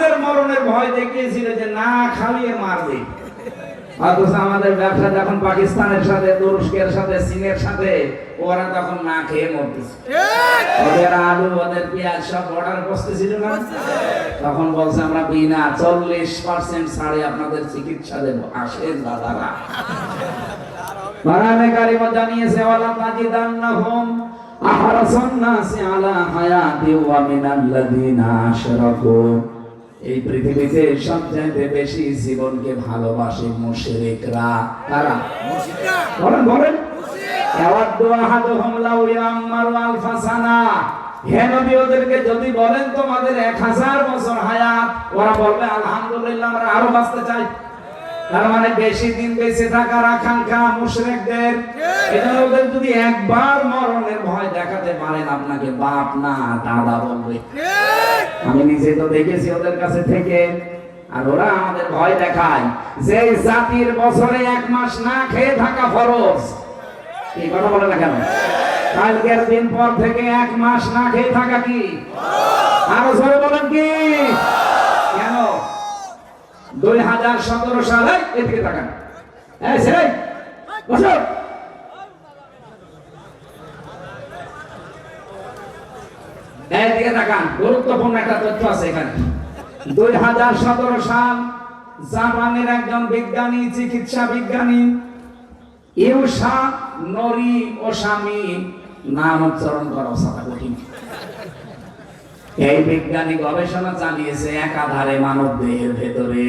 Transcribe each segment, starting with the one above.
আমাদের মরণের ভয় দেখিয়েছিল যে না খাইয়ে মারবে, অথচ আমাদের ব্যবসা যখন পাকিস্তানের সাথে, তুরস্কের সাথে, চীনের সাথে, ওরা তখন না খেয়ে মরতেছে। ওদের আলু, ওদের পেঁয়াজ সব অর্ডার বসতেছিল না, তখন বলছে আমরা বিনা 40% ছাড়ে আপনাদের চিকিৎসা দেবো, আসেন দাদারা। কোরআনে কারিমে জানিয়েছে ওয়ালা তাজিদান্নাহুম আহরাসান নাসি আলা হায়াতি ওয়া মিনাল্লাযিনা আশরাকু, এই পৃথিবীতে সবচেয়ে বেশি জীবনকে ভালোবাসে মুশরিকরা। কারা? মুশরিকরা। বলেন বলেন। ইয়াওয়াদু আহাদুহুম লাউ ইয়াম্মারু আলফা সানা, হে নবী ওদেরকে যদি বলেন তোমাদের 1000 বছর হায়াত, ওরা বলবে আলহামদুলিল্লাহ আমরা আরো বাঁচতে চাই। তার মানে বেশি দিন বেঁচে থাকার আকাঙ্ক্ষা মুশরিকদের। এজন্য ওদের যদি একবার মরণের ভয় দেখাতে পারেন, আপনাকে বাপ না দাদা বলবে। আমি নিজে তো দেখেছি ওদের কাছে থেকে। আর ওরা আমাদের ভয় দেখায় যে জাতির বছরে 1 মাস না খেয়ে থাকা ফরজ। এই কথা বলে না কেন? কালকের দিন পর থেকে 1 মাস না খেয়ে থাকা কি আরো জোরে বলেন কি? কেন? 2017 সালে এদিকে তাকান, এই ছেলে বসো, এদিকে তাকান, গুরুত্বপূর্ণ একটা তথ্য আছে এখানে। 2017 সাল জাপানের একজন বিজ্ঞানী, চিকিৎসা বিজ্ঞানী ইউসা নরি ওসামি, নাম উচ্চারণ করা সাথে কঠিন, এই বিজ্ঞানী গবেষণা চালিয়েছে একাধারে মানব দেহের ভেতরে,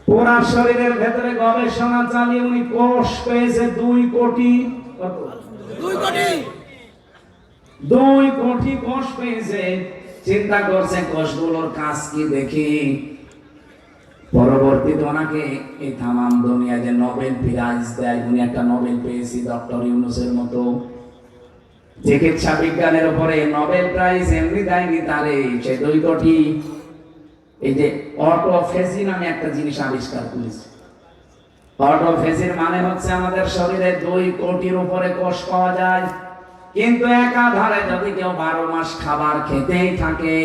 পুরা শরীরের ভেতরে গবেষণা চালিয়ে উনি কোষ পেয়েছে 2 কোটি। কত? 2 কোটি। 2 কোটি কোষ পেয়েছে। চিন্তা করছে কোষগুলোর কাজ কি দেখি। পরবর্তীতে ওনাকে এই তামাম দুনিয়া যে নোবেল প্রাইজ দেয়, উনি একটা নোবেল পেয়েছি ডক্টর ইউনূসের মতো। চিকিৎসা বিজ্ঞানের উপরে নোবেল প্রাইজ এমনি দেয়নি তারে, সে 2 কোটি। এই যে অটোফেজি নামে একটা জিনিস আবিষ্কার করেছে। অটোফেজির মানে হচ্ছে আমাদের শরীরে 2 কোটির উপরে কোষ পাওয়া যায়, কিন্তু একাধারে যদি কেউ 12 মাস খাবার খেতেই থাকে,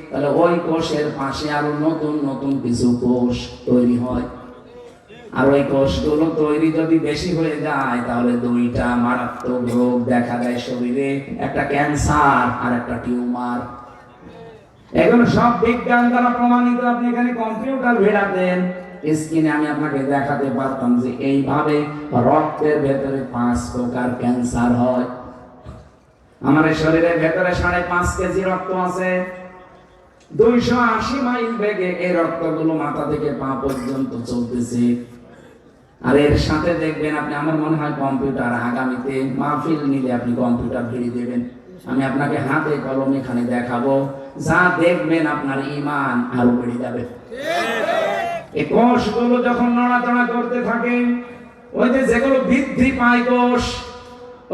তাহলে ওই কোষের পাশে আরো নতুন নতুন কিছু কোষ তৈরি হয়। আর ওই কোষগুলো তৈরি যদি বেশি হয়ে যায়, তাহলে 2টা মারাত্মক রোগ দেখা দেয় শরীরে, একটা ক্যান্সার আর একটা টিউমার। এগুলো সব বিজ্ঞান দ্বারা প্রমাণিত। আপনি এখানে কম্পিউটার ভেড়াতেন, স্ক্রিনে আমি আপনাকে দেখাতে পারতাম যে এইভাবে রক্তের ভেতরে 5 প্রকার ক্যান্সার হয়। আমাদের শরীরের ভেতরে 5.5 কেজি রক্ত আছে। 280 মাইল বেগে এই রক্তগুলো মাথা থেকে পা পর্যন্ত চলতেছে। আর এর সাথে দেখবেন আপনি, আমার মনে হয় কম্পিউটার আগামীতে মাহফিল নিলে আপনি কম্পিউটার ভিড়িয়ে দেবেন, আমি আপনাকে হাতে কলমে এখানে দেখাবো, যা দেখবেন আপনার ঈমান আরো বেড়ে যাবে। এই কোষগুলো যখন নড়াচড়া করতে থাকে, ওই যে যেগুলো বৃদ্ধি পায় কোষ,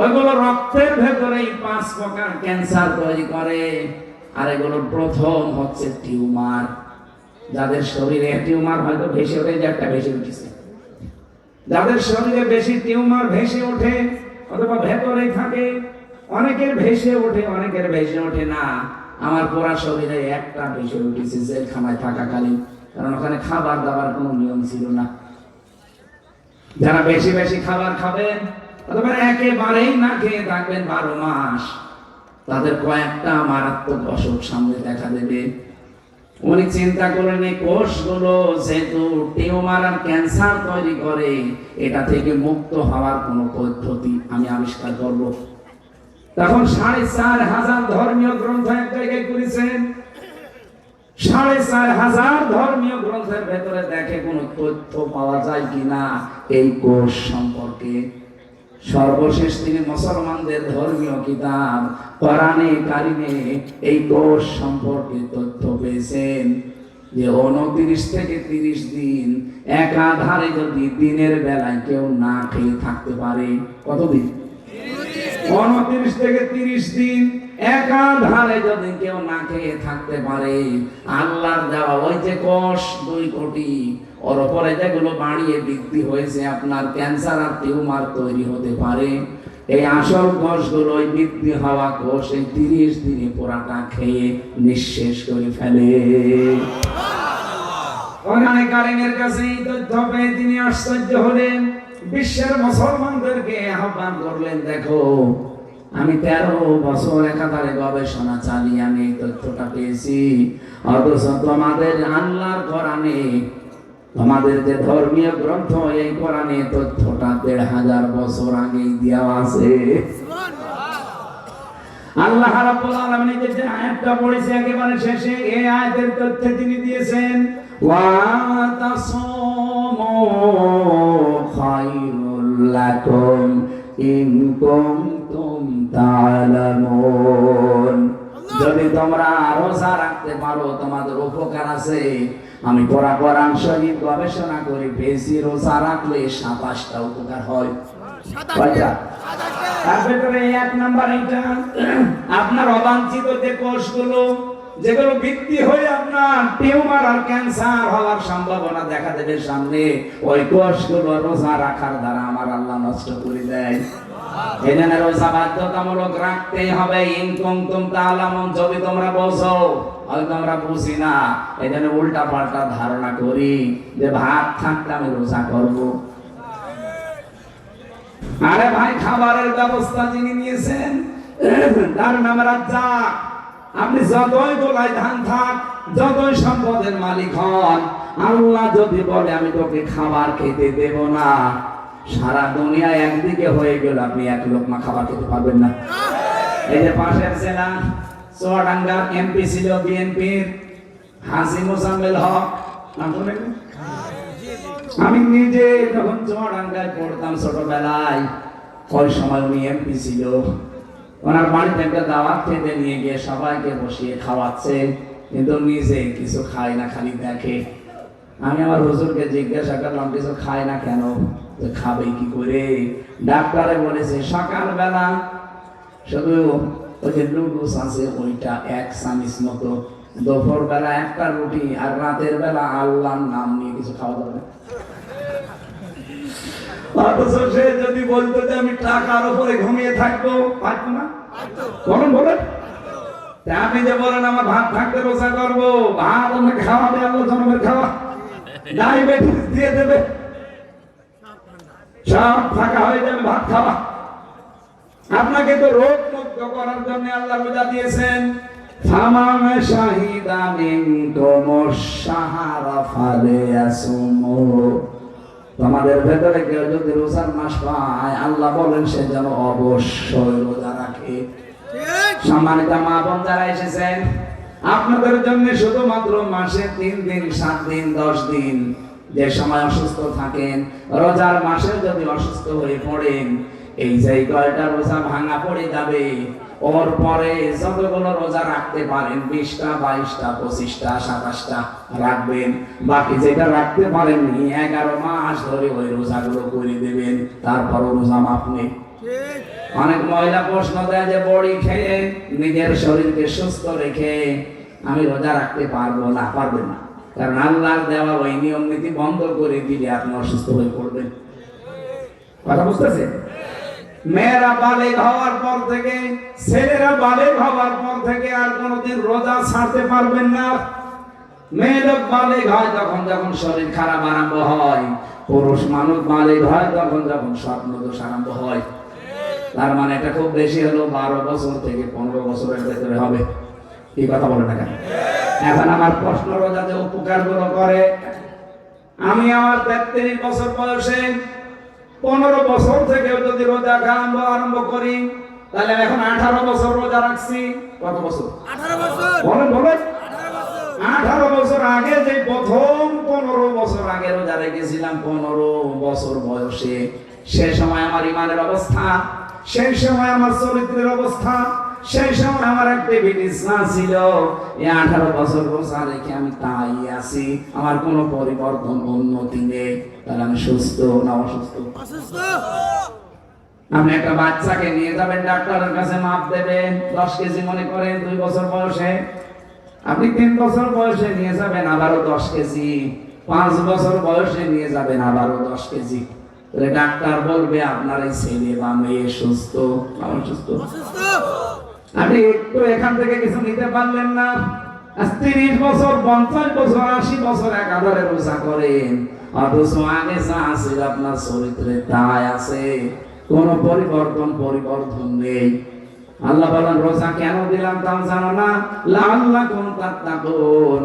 ওইগুলো রক্তের ভেতরেই 5 প্রকার ক্যান্সার তৈরি করে। আর এগুলোর প্রথম হচ্ছে টিউমার। যাদের শরীরে টিউমার হয়তো ভেসে ওঠে, যে একটা ভেসে উঠেছে, যাদের শরীরে বেশি টিউমার ভেসে ওঠে অথবা ভেতরেই থাকে, অনেকের ভেসে ওঠে, অনেকের ভেসে ওঠে না। আমার পুরা শরীরে একটা ভেসে উঠেছে জেলখানায় থাকাকালীন, কারণ ওখানে খাবার দাবার কোনো নিয়ম ছিল না। যারা বেশি বেশি খাবার খাবেন অথবা একেবারেই না খেয়ে থাকবেন 12 মাস, তাদের কয়েকটা মারাত্মক অসুখ সামনে দেখা দেবে। উনি চিন্তা করেন এই কোষগুলো যেহেতু টিউমার আর ক্যান্সার তৈরি করে, এটা থেকে মুক্ত হওয়ার কোন পদ্ধতি আমি আবিষ্কার করব। তখন 4500 ধর্মীয় গ্রন্থ এক জায়গায় করেছেন। 4500 ধর্মীয় গ্রন্থের ভেতরে দেখে কোন তথ্য পাওয়া যায় কিনা এই কোষ সম্পর্কে। সর্বশেষ তিনি মুসলমানদের ধর্মীয় কিতাব কোরআনে কারিমে এই কোষ সম্পর্কে তথ্য পেয়েছেন যে 29 থেকে 30 দিন একাধারে যদি দিনের বেলায় কেউ না খেয়ে থাকতে পারে, কতদিন? 29 থেকে 30 দিন একাধারে যদি কেউ না খেয়ে থাকতে পারে, আল্লাহর দেওয়া ওই যে কোষ 2 কোটি, ওর উপরে যেগুলো বাড়িয়ে বৃদ্ধি হয়েছে, আপনার ক্যান্সার আর টিউমার তৈরি হতে পারে, এই আসল কোষগুলো ওই বৃদ্ধি হওয়া কোষ এই 30 দিনে পুরাটা খেয়ে নিঃশেষ করে ফেলে। কোরআনে কারীমের কাছে এই তথ্য পেয়ে তিনি আশ্চর্য হলেন, বিশ্বের মুসলমানদেরকে আহ্বান করলেন, দেখো আমি 13 বছর একাধারে গবেষণা চালিয়ে আমি এই তথ্যটা পেয়েছি, অথচ তোমাদের আল্লাহর কোরআনে, তোমাদের যে ধর্মীয় গ্রন্থ এই কোরআনে তথ্যটা 1500 বছর আগেই দেওয়া আছে। আল্লাহ রাব্বুল আলামিন যে আয়াতটা পড়েছে একেবারে শেষে, এই আয়াতের তথ্য তিনি দিয়েছেন, ওয়া তাসামু খায়রুল লাকুম ইন কুনতুম তা'লামুন। যদি তোমরা রোজা রাখতে পারো তোমাদের উপকার আছে। আমি কোরআন শরীফ গবেষণা করে পেয়েছি, রোজা রাখলে 27টা উপকার হয়। কয়টা? তার ভিতরে 1 নাম্বার এইটা, আপনার অবাঞ্ছিত যে কোষগুলো যেগুলো বৃদ্ধি হয়ে আপনার টিউমার আর ক্যান্সার হওয়ার সম্ভাবনা দেখা দেবে সামনে, ওই কোষগুলো রোজা রাখার দ্বারা আমার আল্লাহ নষ্ট করে দেয়। এজন্য রোজা বাধ্যতামূলক রাখতেই হবে। ইন কুনতুম তা'লামুন, যদি তোমরা বোঝো, হয়তো আমরা বুঝি না, এজন্য উল্টা পাল্টা ধারণা করি যে ভাত থাকলে আমি রোজা করব। আরে ভাই, খাবারের ব্যবস্থা যিনি নিয়েছেন তার নাম রাজ্জাক। আপনি যতই গোলায় ধান থাক, যতই সম্পদের মালিক হন, আল্লাহ যদি বলে আমি তোকে খাবার খেতে দেব না, সারা দুনিয়া একদিকে হয়ে গেল, আপনি এক লোকমা খাবার খেতে পারবেন না। এই যে পাশের জেলা চুয়াডাঙ্গার এমপি ছিল বিএনপির হাজী মোজাম্মেল হক, নাম শুনেন? আমি নিজে যখন চুয়াডাঙ্গায় পড়তাম ছোটবেলায়, ওই সময় উনি এমপি ছিল। ওনার বাড়িতে একটা দাওয়াত খেতে নিয়ে গিয়ে সবাইকে বসিয়ে খাওয়াচ্ছে, কিন্তু নিজে কিছু খায় না, খালি দেখে। আমি আমার হুজুরকে জিজ্ঞাসা করলাম কিছু খায় না কেন, খাবে কি করে? ডাক্তারে বলেছে সকালবেলা শুধু ওই যে নুডলস আছে ওইটা 1 চামচ মতো, দুপুর বেলা একটা রুটি, আর রাতের বেলা আল্লাহর নাম নিয়ে কিছু খাওয়া যাবে। অথচ সে যদি বলতো যে আমি টাকার উপরে ঘুমিয়ে থাকবো, পারতো না? বলুন বলেন। আপনি যে বলেন আমার ভাত থাকতে রোজা করবো, ভাত আমরা খাওয়াবে, আল্লাহ জনমের খাওয়া, ডায়াবেটিস দিয়ে দেবে, সব ফাঁকা হয়ে যাবে ভাত খাওয়া। আপনাকে তো রোগ মুক্ত করার জন্য আল্লাহ রোজা দিয়েছেন। ফামান শাহিদা মিনকুমুশ শাহরা ফালিয়াসুমু। তোমাদের ভেতরে কেউ যদি রোজার মাস পায়, আল্লাহ বলেন সে যেন অবশ্যই রোজা রাখে। সম্মানিত মা বোন যারা এসেছেন, আপনাদের জন্য শুধুমাত্র মাসে 3 দিন, 7 দিন, 10 দিন যে সময় অসুস্থ থাকেন, রোজার মাসে যদি অসুস্থ হয়ে পড়েন, এই যে কয়টা রোজা ভাঙা পড়ে যাবে, ওর পরে যতগুলো রোজা রাখতে পারেন, 20টা, 22টা, 25টা, 27টা রাখবেন। বাকি যেটা রাখতে পারেননি 11 মাস ধরে ওই রোজাগুলো করে দেবেন, তারপর রোজা মাফ নেই। অনেক মহিলা প্রশ্ন দেয় যে বড়ি খেয়ে নিজের শরীরকে সুস্থ রেখে আমি রোজা রাখতে পারবো না। পারবেন না, কারণ আল্লাহর দেওয়া ওই নিয়ম নীতি বন্ধ করে দিলে আপনি অসুস্থ হয়ে পড়বেন। কথা বুঝতেছেন? মেয়েরা বালেগ হওয়ার পর থেকে, ছেলেরা বালেগ হওয়ার পর থেকে আর কোনোদিন রোজা ছাড়তে পারবেন না। মেয়ে লোক বালেগ হয় তখন যখন শরীর খারাপ আরম্ভ হয়, পুরুষ মানুষ বালেগ হয় তখন যখন স্বপ্ন দোষ আরম্ভ হয়। তার মানে এটা খুব বেশি হলো 12 বছর থেকে 15 বছরের ভেতরে হবে। কি কথা বলে না কেন? এখন আমার প্রশ্ন, রোজা যে উপকার গুলো করে, আমি আমার 33 বছর বয়সে 15 বছর থেকে যদি রোজা আরম্ভ করি, তাহলে এখন 18 বছর রোজা রাখছি। কত বছর? 18 বছর। বলেন বলেন। 18 বছর আগে যে প্রথম 15 বছর আগে রোজা রেখেছিলাম, 15 বছর বয়সে, সে সময় আমার ইমানের অবস্থা, সেই সময় আমার চরিত্রের অবস্থা, সেই সময় আমার অ্যাক্টিভিটিস না ছিল। এই 18 বছর রোজা রেখে আমি তাই আছি, আমার কোনো পরিবর্তন উন্নতি নেই। তাহলে আমি সুস্থ না অসুস্থ? অসুস্থ। আপনি একটা বাচ্চাকে নিয়ে যাবেন ডাক্তারের কাছে, মাপ দেবেন 10 কেজি মনে করেন 2 বছর বয়সে, আপনি 3 বছর বয়সে নিয়ে যাবেন আবারও 10 কেজি, 5 বছর বয়সে নিয়ে যাবেন আবারও 10 কেজি। ডাক্তার বলবে আপনার এই ছেলে বা মেয়ে সুস্থ, আমার সুস্থ। আপনি একটু এখান থেকে কিছু নিতে পারলেন না, 30 বছর 50 বছর 80 বছর একাধারে রোজা করেন, অথচ আগে যা আছে আপনার চরিত্রে তাই আছে, কোন পরিবর্তন নেই। আল্লাহ বলেন রোজা কেন দিলাম তাও জানো না, লাআল্লাকুম তাত্তাকুন,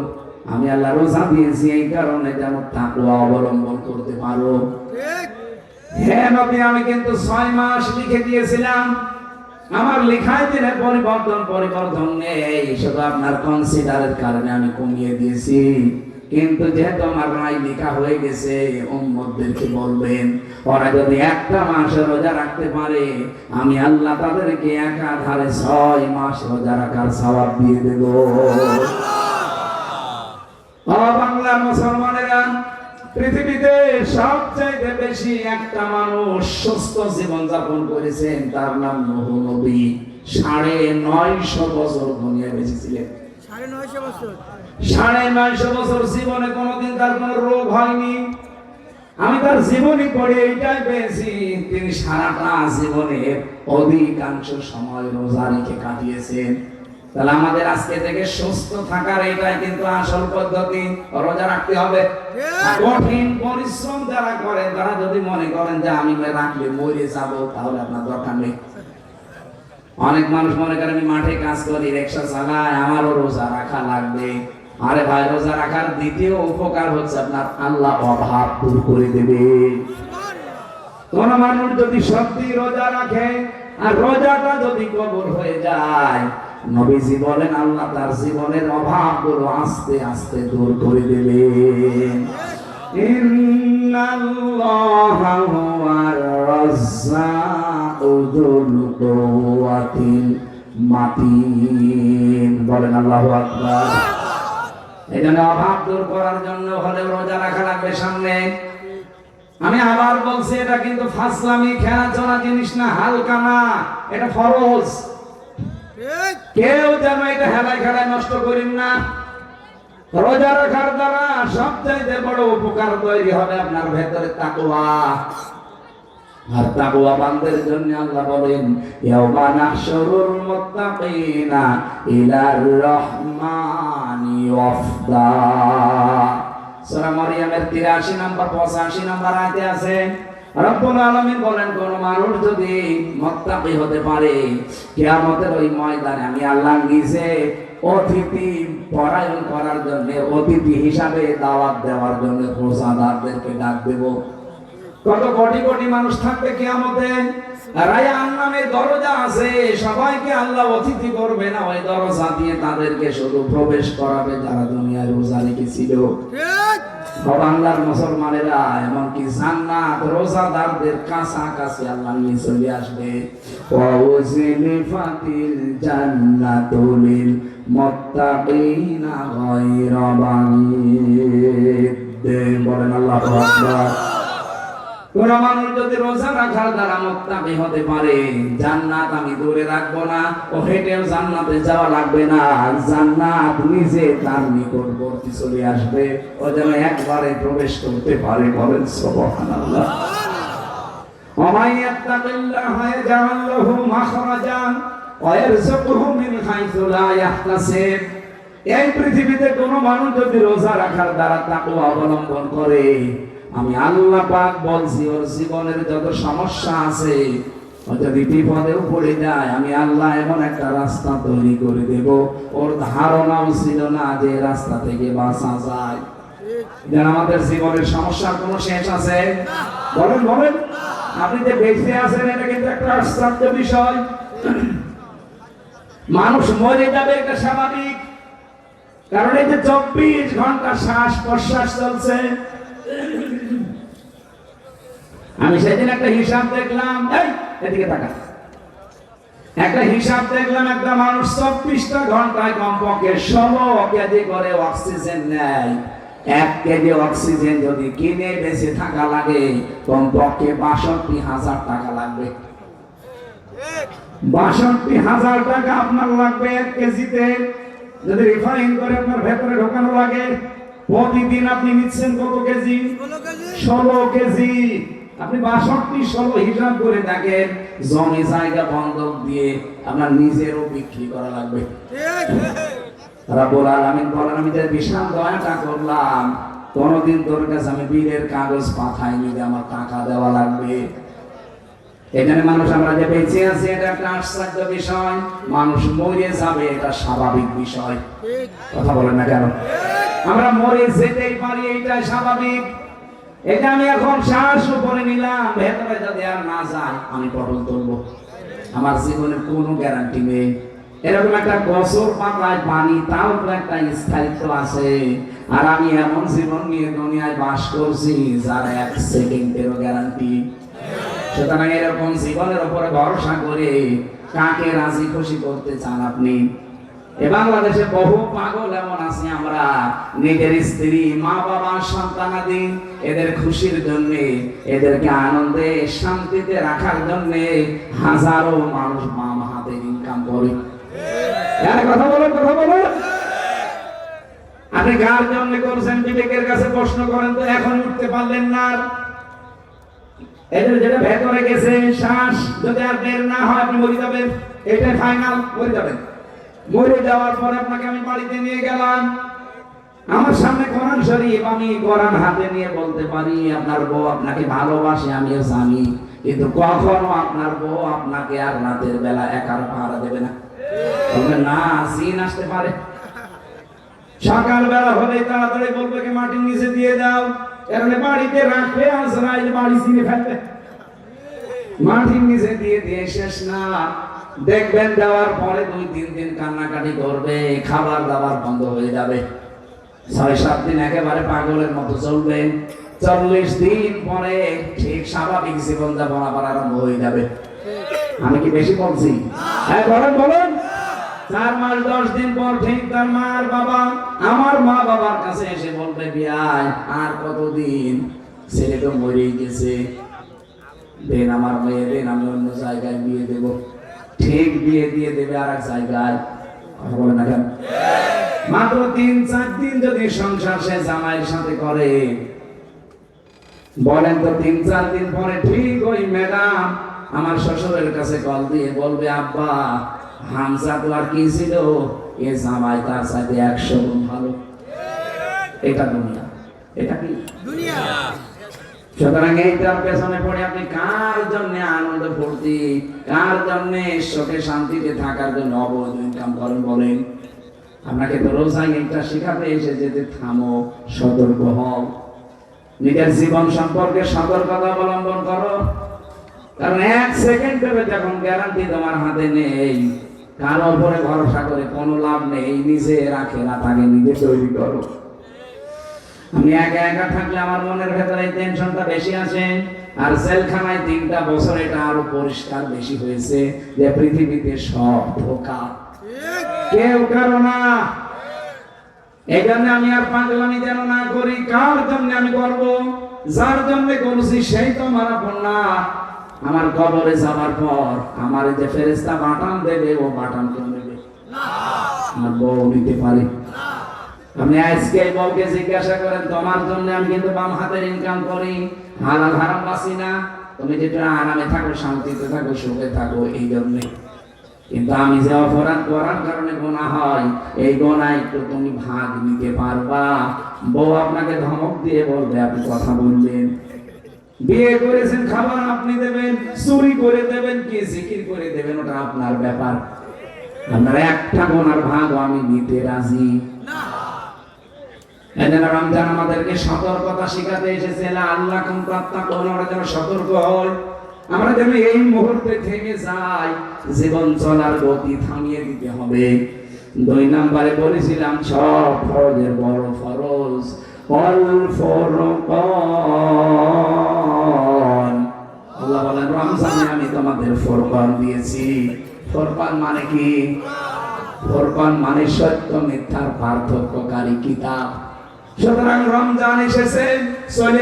আমি আল্লাহ রোজা দিয়েছি এই কারণে যেন তাকওয়া অবলম্বন করতে পারো। হ্যাঁ নবী, আমি কিন্তু 6 মাস লিখে দিয়েছিলাম, আমার লেখায় দিনে পরিবর্তন নেই, শুধু আপনার কনসিডারের কারণে আমি কমিয়ে দিয়েছি। কিন্তু যেহেতু আমার রায় লেখা হয়ে গেছে, উম্মতদেরকে বলবেন ওরা যদি একটা মাস রোজা রাখতে পারে, আমি আল্লাহ তাদেরকে একাধারে 6 মাস রোজা রাখার সওয়াব দিয়ে দেব। ও বাংলার মুসলমানেরা, পৃথিবীতে সবচাইতে বেশি একটা মানুষ সুস্থ জীবন যাপন করেছেন, তার নাম নূহ নবী। 950 বছর দুনিয়ায় বেঁচে ছিলেন। 950 বছর জীবনে কোনোদিন তার কোনো রোগ হয়নি। আমি তার জীবনী পড়ে এইটাই পেয়েছি, তিনি সারাটা জীবনের অধিকাংশ সময় রোজা রেখে কাটিয়েছেন। তাহলে আমাদের আজকে থেকে সুস্থ থাকার এটাই কিন্তু আসল পদ্ধতি, রোজা রাখতে হবে। কঠিন পরিশ্রম যারা করেন, তারা যদি মনে করেন যে আমি রাখলে মরে যাব, তাহলে আপনার দরকার নেই। অনেক মানুষ মনে করেন আমি মাঠে কাজ করি, রিকশা চালাই, আমারও রোজা রাখা লাগবে। আরে ভাই, রোজা রাখার দ্বিতীয় উপকার হচ্ছে আপনার আল্লাহ অভাব দূর করে দেবে। কোন মানুষ যদি সত্যি রোজা রাখে আর রোজাটা যদি কবুল হয়ে যায়, নবীজি বলেন আল্লাহ তার জীবনের অভাবগুলো আস্তে আস্তে দূর করে দেবেন। ইন্নাল্লাহা হুয়ার রাজ্জাকু যুল কুওয়াতিল মাতিন, বলেন আল্লাহু আকবার। এজন্য অভাব দূর করার জন্য হলে রোজা রাখা লাগবে সামনে। আমি আবার বলছি, এটা কিন্তু ফাসলামি খেলাধুলা জিনিস না, হালকা না, এটা ফরজ। কেউ যেন এটা হেলায় খেলায় নষ্ট করেন না। রোজা রাখার দ্বারা সবচাইতে বড় উপকার তৈরি হবে আপনার ভেতরে তাকওয়া। আর তাকওয়া বান্দাদের জন্য আল্লাহ বলেন ইয়াউমা নাহশুরুল মুত্তাকিনা ইলার রহমানি ওয়াফদা। সূরা মারইয়ামের 83 নম্বর 85 নম্বর আয়াতে আছে, রব্বুল আলামিন বলেন কোন মানুষ যদি মুত্তাকি হতে পারে, কিয়ামতের ওই ময়দানে আমি আল্লাহ নিজে অতিথি পরায়ণ করার জন্য, অতিথি হিসাবে দাওয়াত দেওয়ার জন্য রোজাদারদেরকে ডাক দেব। কত কোটি কোটি মানুষ থাকবে কিয়ামতে, রায়ান নামে দরজা আছে, সবাইকে আল্লাহ অতিথি করবে না, ওই দরজা দিয়ে তাদেরকে শুধু প্রবেশ করাবে যারা দুনিয়ায় রোজা রেখেছিল। বাংলার মুসলমানেরা, এমনকি জান্নাত রোজাদারদের কাছাকাছি আল্লাহ নিয়ে চলে আসবে। ওয়াউজিলিফাতিল জান্নাতু লিল মুত্তাকিনা গায়রা বাঈদ, বলেন আল্লাহু আকবার। কোন মানুষ যদি রোজা রাখার দ্বারা মুত্তাকি হতে পারে, জান্নাত আমি দূরে রাখবো না, ও হেঁটেও জান্নাতে যাওয়া লাগবে না, জান্নাত নিজে তার নিকটবর্তী চলে আসবে, ও যেন একবারে প্রবেশ করতে পারে, বলেন সুবহানাল্লাহ। ওয়া মান ইয়াত্তাকিল্লাহা ইয়াজআল লাহু মাখরাজান ওয়া ইয়ারযুকহু মিন হাইসু লা ইয়াহতাসিব। এই পৃথিবীতে কোন মানুষ যদি রোজা রাখার দ্বারা তাকওয়া অবলম্বন করে, আমি আল্লাহ পাক বলছি ওর জীবনের যত সমস্যা আছে, ও যদি বিপদেও পড়ে যায়, আমি আল্লাহ এমন একটা রাস্তা তৈরি করে দেব, ওর ধারণাও ছিল না যে রাস্তা থেকে বাঁচা যায়। যেন আমাদের জীবনের সমস্যার কোনো শেষ আছে? বলেন বলেন, আপনি যে বেঁচে আছেন এটা কিন্তু একটা আশ্চর্য বিষয়। মানুষ মরে যাবে এটা স্বাভাবিক, কারণ এই যে 24 ঘন্টা শ্বাস প্রশ্বাস চলছে। আমি সেদিন একটা হিসাব দেখলাম, এদিকে তাকা, একটা হিসাব দেখলাম, একটা মানুষ 24টা ঘন্টায় কমপক্ষে 16 কেজি করে অক্সিজেন নেয়। 1 কেজি অক্সিজেন যদি কিনে বেঁচে থাকা লাগে, কমপক্ষে 62,000 টাকা লাগবে। 62,000 টাকা আপনার লাগবে 1 কেজিতে। যদি রিফাইন করে আপনার ভেতরে ঢোকানো লাগে, প্রতিদিন আপনি নিচ্ছেন কত কেজি? 16 কেজি। আপনি 62 হিসাব করে দেখেন, জমি জায়গা বন্ধক দিয়ে আপনার নিজেরও বিক্রি করা লাগবে। রাব্বুল আলামিন বলেন, আমি যে বিশাল দয়াটা করলাম, কোনদিন তোর কাছে আমি বিলের কাগজ পাঠাইনি যে আমার টাকা দেওয়া লাগবে। এখানে মানুষ আমরা যে বেঁচে আছি এটা একটা আশ্চর্য বিষয়, মানুষ মরে যাবে এটা স্বাভাবিক বিষয়। কথা বলেন না কেন? আমরা মরে যেতেই পারি, এইটাই স্বাভাবিক। এটা আমি এখন শ্বাস উপরে নিলাম, ভেতরে যদি আর না যায় আমি পটল তুলবো। আমার জীবনের কোনো গ্যারান্টি নেই। এরকম একটা গছর পাতায় পানি, তাও তো একটা স্থায়িত্ব আছে। আর আমি এমন জীবন নিয়ে দুনিয়ায় বাস করছি যার 1 সেকেন্ডেরও গ্যারান্টি। সুতরাং এরকম জীবনের উপরে ভরসা করে কাকে রাজি খুশি করতে চান আপনি? এ বাংলাদেশে বহু পাগল এমন আছে, আমরা নিজের স্ত্রী, মা বাবা, সন্তানাদি এদের খুশির জন্য, এদেরকে আনন্দে শান্তিতে রাখার জন্য হাজারো মানুষ বাম হাতে ইনকাম করে। কথা বলেন, কথা বলেন। আপনি কার জন্য করছেন বিবেকের কাছে প্রশ্ন করেন তো, এখন উঠতে পারলেন না। এদের যেটা ভেতরে গেছে, শ্বাস যদি আর বের না হয় আপনি মরে যাবেন, এটাই ফাইনাল, মরে যাবেন। মরে যাওয়ার পর আপনাকে আমি বাড়িতে নিয়ে গেলাম, আমার সামনে কোরআন শরীফ, আমি কোরআন হাতে নিয়ে বলতে পারি আপনার বউ আপনাকে ভালোবাসে, আমিও জানি, কিন্তু কখনো আপনার বউ আপনাকে আর রাতের বেলা একার পাহারা দেবে না। বলবে না, জিন আসতে পারে। সকালবেলা হলে তাড়াতাড়ি বলবে কি মাটির নিচে দিয়ে দাও, কারণ বাড়িতে রাখবে আজরাইল বাড়ি ছিঁড়ে ফেলবে। মাটির নিচে দিয়ে দিয়ে শেষ না, দেখবেন দেওয়ার পরে 2-3 দিন কান্নাকাটি করবে, খাবার দাবার বন্ধ হয়ে যাবে। 6-7 দিন একেবারে পাগলের মতো চলবে। 40 দিন পরে ঠিক স্বাভাবিক জীবনযাপন আবার আরম্ভ হয়ে যাবে। আমি কি বেশি বলছি? হ্যাঁ বলেন, বলেন। 4 মাস 10 দিন পর ঠিক তার মার বাবা, আমার মা বাবার কাছে এসে বলবে, বিয়াই আর কতদিন, ছেলে তো মরেই গেছে, দেন আমার মেয়ে, দেন আমি অন্য জায়গায় বিয়ে দেব। ঠিক বিয়ে দিয়ে দেবে আর এক জায়গায়। কথা বলে না কেন? মাত্র 3-4 দিন যদি সংসার সে জামাইয়ের সাথে করে, বলেন তো 3-4 দিন পরে ঠিক ওই ম্যাডাম আমার শ্বশুরের কাছে কল দিয়ে বলবে, আব্বা হামজা তো আর কি ছিল, এ জামাই তার সাথে 100 গুণ ভালো। এটা দুনিয়া, এটা কি দুনিয়া? সুতরাং এইটার পেছনে পড়ে আপনি কার জন্য আনন্দ ফুর্তি, কার জন্য সুখে শান্তিতে থাকার জন্য অবৈধ ইনকাম করেন বলেন? আপনাকে তো রোজাই এটা শেখাতে এসেছে যে থামো, সতর্ক হও, নিজের জীবন সম্পর্কে সতর্কতা অবলম্বন করো। কারণ 1 সেকেন্ডের যখন গ্যারান্টি তোমার হাতে নেই, কারো উপরে ভরসা করে কোনো লাভ নেই। নিজে রাখে না, তাকে নিজে তৈরি করো। আমি একা একা থাকলে আমার মনের ভেতরে টেনশনটা বেশি আছে, আর জেলখানায় 3টা বছর এটা আরো পরিষ্কার বেশি হয়েছে যে পৃথিবীতে সব ধোঁকা, কেউ কারো না। এই জন্য আমি আর পাগলামি যেন না করি। কার জন্য আমি করব? যার জন্য করছি সেই তো আমার আপন না। আমার কবরে যাবার পর আমার যে ফেরেশতা বাটাম দেবে, ও বাটাম কেউ নেবে না, আমার বউ নিতে পারে। আপনি আজকে বউকে জিজ্ঞাসা করেন, তোমার জন্য আমি কিন্তু বাম হাতের ইনকাম করি, হালাল হারাম বাসি না, তুমি যেটা আরামে থাকো, শান্তিতে থাকো, সুখে থাকো, এই জন্য। কিন্তু আমি যে অপরাধ করার কারণে গুনাহ হয়, এই গুনাহ একটু তুমি ভাগ নিতে পারবা। বউ আপনাকে ধমক দিয়ে বলবে, আপনি কথা বললেন, বিয়ে করেছেন, খাবার আপনি দেবেন, চুরি করে দেবেন, কি জিকির করে দেবেন, ওটা আপনার ব্যাপার। আপনার একটা গুনার ভাগ আমি নিতে রাজি না। এজন্য রমজান আমাদেরকে সতর্কতা শিখাতে এসেছে, আল্লাহ কোন তাত্তাকুন, আমরা যেন সতর্ক হই, আমরা যেন এই মুহূর্তে থেমে যাই। জীবন চলার গতি থামিয়ে দিতে হবে। 2 নম্বরে বলেছিলাম, সব ফরজের বড় ফরজ অল ফুরকান। আল্লাহ বলেন, রমজানে আমি তোমাদের ফুরকান দিয়েছি। ফুরকান মানে কি? ফুরকান মানে সত্য মিথ্যার পার্থক্যকারী কিতাব। সুতরাং রমজান এসেছে, চলে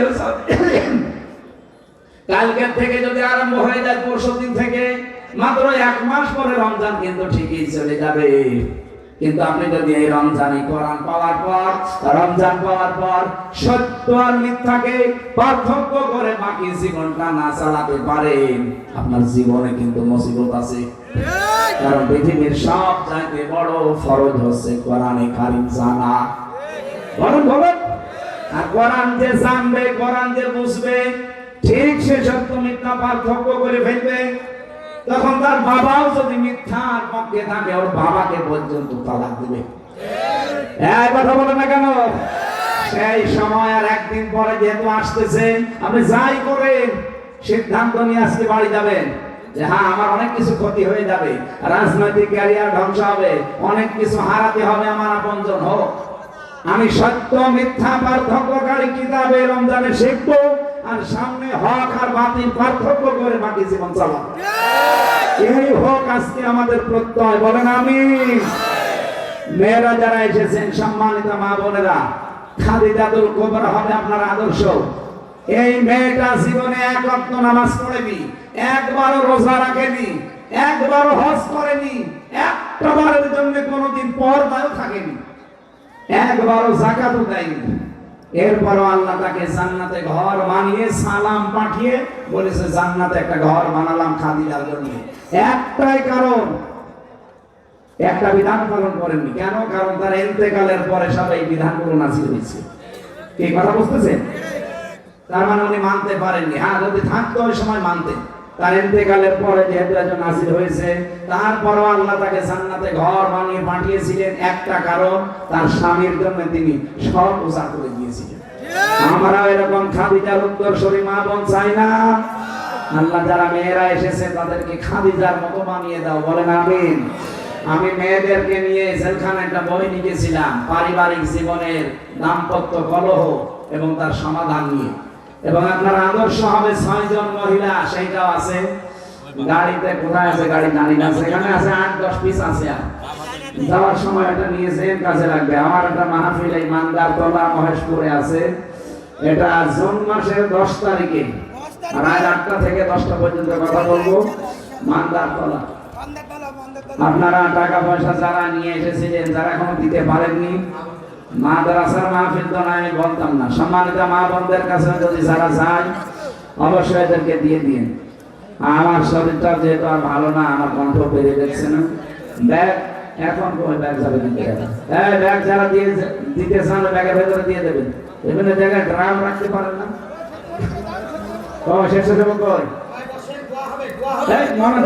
কালকে থেকে যদি আরম্ভ হয়ে যায়, পরশু দিন থেকে, মাত্র 1 মাস পরে রমজান কিন্তু ঠিকই চলে যাবে। কিন্তু আপনি যদি এই রমজানে কোরআন পাওয়ার পর, রমজান পাওয়ার পর সত্য আর মিথ্যাকে পার্থক্য করে বাকি জীবনটা না চালাতে পারেন, আপনার জীবনে কিন্তু মুসিবত আছে। কারণ পৃথিবীর সব চাইতে বড় ফরজ হচ্ছে কোরআনে কারীম জানা। বলেন বলেন। আর কোরআন যে জানবে, কোরআন যে বুঝবে, ঠিক সে সত্য মিথ্যা পার্থক্য করে ফেলবে। তখন তার বাবাও যদি মিথ্যার পক্ষে থাকে, ওর বাবাকে পর্যন্ত তালাক দিবে। এই কথা বলে না কেন? সেই সময় আর একদিন পরে যেহেতু আসতেছে, আপনি যাই করেন সিদ্ধান্ত নিয়ে আজকে বাড়ি যাবেন যে হ্যাঁ আমার অনেক কিছু ক্ষতি হয়ে যাবে, রাজনৈতিক ক্যারিয়ার ধ্বংস হবে, অনেক কিছু হারাতে হবে আমার আপনজন হোক, আমি সত্য মিথ্যা পার্থক্যকারী কিতাবে রমজানে শিখবো, আর সামনে হক আর বাতিল পার্থক্য করে বাকি জীবন চালাবো। এই হোক আজকে আমাদের প্রত্যয়। বলেন আমিন। মেয়েরা যারা এসেছেন, সম্মানিত মা বোনেরা, খাদিজাতুল কুবরা হবে আপনার আদর্শ। এই মেয়েটা জীবনে এক ওয়াক্ত নামাজ পড়েনি, একবারও রোজা রাখেনি, একবারও হজ করেনি, একটা বারের জন্য কোনোদিন পর্দায়ও থাকেনি, একবারও যাকাতও দেয়নি। এরপরও আল্লাহ তাকে জান্নাতে ঘর বানিয়ে সালাম পাঠিয়ে বলেছে জান্নাতে একটা ঘর বানালাম খাদিজার জন্য। একটাই কারণ, একটা বিধান পালন করেননি। কেন? কারণ তার ইন্তেকালের পরে সব এই বিধানগুলো নাযিল হয়েছে। কি কথা বুঝতেছেন? তার মানে উনি মানতে পারেননি। হ্যাঁ, যদি থাকতো ওই সময় মানতেন। তার ইন্তেকালের পরে যেহেতু একজন নাযিল হয়েছে, তারপরও আল্লাহ তাকে জান্নাতে ঘর বানিয়ে পাঠিয়েছিলেন একটা কারণ, তার স্বামীর জন্য তিনি সব উজাড় করে দিয়েছিলেন। আমরা এরকম খাদিজার উত্তরসূরি মা বোন চাই না। আল্লাহ যারা মেয়েরা এসেছে তাদেরকে খাদিজার মতো বানিয়ে দাও। বলেন আমিন। আমি মেয়েদেরকে নিয়ে জেলখানায় একটা বই লিখেছিলাম পারিবারিক জীবনের দাম্পত্য কলহ এবং তার সমাধান নিয়ে, এবং আপনার আদর্শ হবে 6 জন মহিলা, সেইটাও আছে গাড়িতে। কোথায় আছে গাড়ি জানি না, সেখানে আছে 8-10 পিস আছে। আর যাওয়ার সময় এটা নিয়ে যেন কাজে লাগবে। আমার একটা মাহফিল এই মান্দারতলা মহেশপুরে আছে, এটা জুন মাসের 10 তারিখে, আর রাত 8টা থেকে 10টা পর্যন্ত কথা বলবো মান্দারতলা। আপনারা টাকা পয়সা যারা নিয়ে এসেছিলেন, যারা এখনো দিতে পারেননি, মাদ্রাসার মাহফিল তো না আমি বলতাম না, সম্মানিত মা বোনদের কাছে যদি যারা যায় অবশ্যই এদেরকে দিয়ে দিন। আমার শরীরটা যেহেতু আর ভালো না, আমার কণ্ঠ বেরিয়ে যাচ্ছে না। ব্যাগ এখন কই ব্যাগ যাবে দিতে? হ্যাঁ, ব্যাগ যারা দিয়ে দিতে চান ব্যাগের ভেতরে দিয়ে দেবেন। বিভিন্ন জায়গায় ড্রাম রাখতে পারেন না। ও শেষ হয়ে যাবো কই? মনে